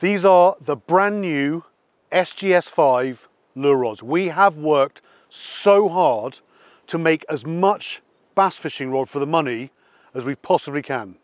These are the brand new SGS5 lure rods. We have worked so hard to make as much bass fishing rod for the money as we possibly can.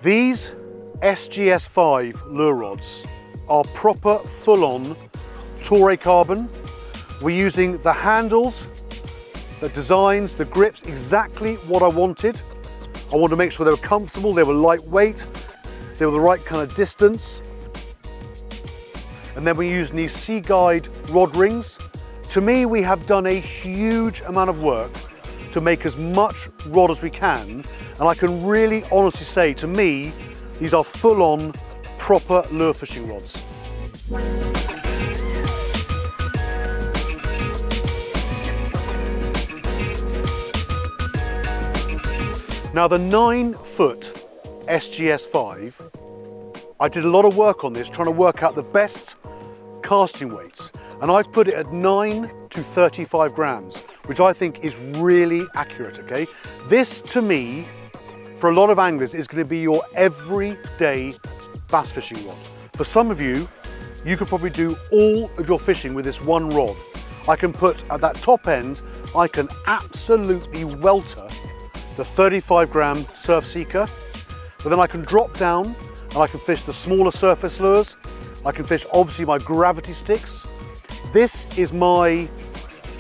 These SGS5 lure rods are proper full-on Toray carbon. We're using the handles, the designs, the grips, exactly what I wanted. I wanted to make sure they were comfortable, they were lightweight, they were the right kind of distance. And then we're using these SeaGuide rod rings. To me, we have done a huge amount of work to make as much rod as we can, and I can really honestly say, to me, these are full-on proper lure fishing rods. Now the 9-foot SGS5, I did a lot of work on this trying to work out the best casting weights, and I've put it at 9 to 35 grams, which I think is really accurate, okay? This, to me, for a lot of anglers, is gonna be your everyday bass fishing rod. For some of you, you could probably do all of your fishing with this one rod. I can put, at that top end, I can absolutely welter the 35-gram surf seeker, but then I can drop down and I can fish the smaller surface lures. I can fish, obviously, my gravity sticks. This is my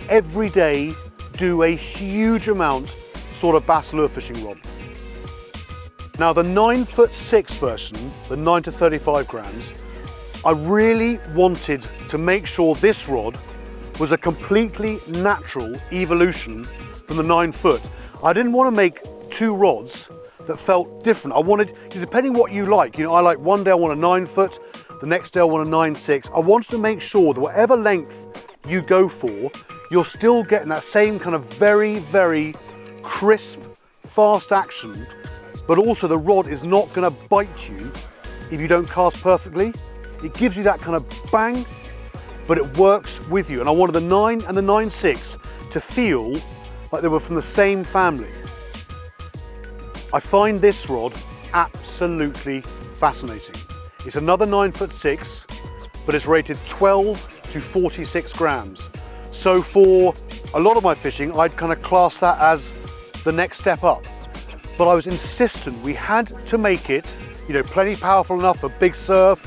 everyday, do a huge amount sort of bass lure fishing rod. Now the 9'6" version, the 9 to 35 grams, I really wanted to make sure this rod was a completely natural evolution from the 9-foot. I didn't want to make two rods that felt different. I wanted, depending what you like, I like one day I want a 9-foot, the next day I want a 9'6". I wanted to make sure that whatever length you go for, you're still getting that same kind of very, very crisp, fast action, but also the rod is not going to bite you if you don't cast perfectly. It gives you that kind of bang, but it works with you. And I wanted the 9 and the 9'6" to feel like they were from the same family. I find this rod absolutely fascinating. It's another 9'6", but it's rated 12 to 46 grams. So for a lot of my fishing, I'd kind of class that as the next step up. But I was insistent we had to make it, plenty powerful enough for big surf,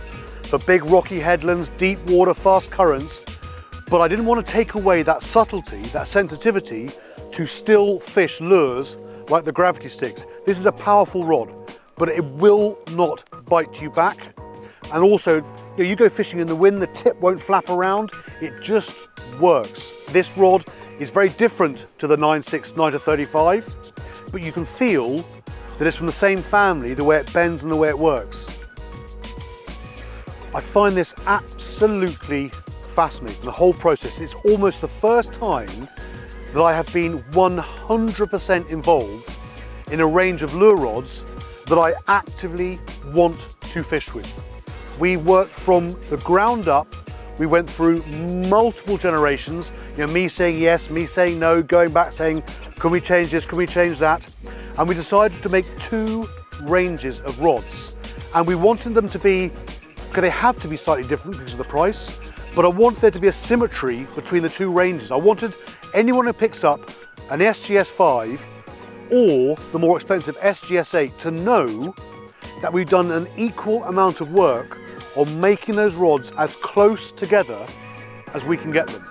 for big rocky headlands, deep water, fast currents. But I didn't want to take away that subtlety, that sensitivity to still fish lures like the gravity sticks. This is a powerful rod, but it will not bite you back. And also, you go fishing in the wind, the tip won't flap around, it just works. This rod is very different to the 9'6", 9 to 35, but you can feel that it's from the same family, the way it bends and the way it works. I find this absolutely fascinating, the whole process. It's almost the first time that I have been 100% involved in a range of lure rods that I actively want to fish with. We worked from the ground up. We went through multiple generations, me saying yes, me saying no, going back saying, can we change this, can we change that? And we decided to make two ranges of rods. And we wanted them to be, they have to be slightly different because of the price, but I wanted there to be a symmetry between the two ranges. I wanted anyone who picks up an SGS5 or the more expensive SGS8 to know that we've done an equal amount of work on making those rods as close together as we can get them.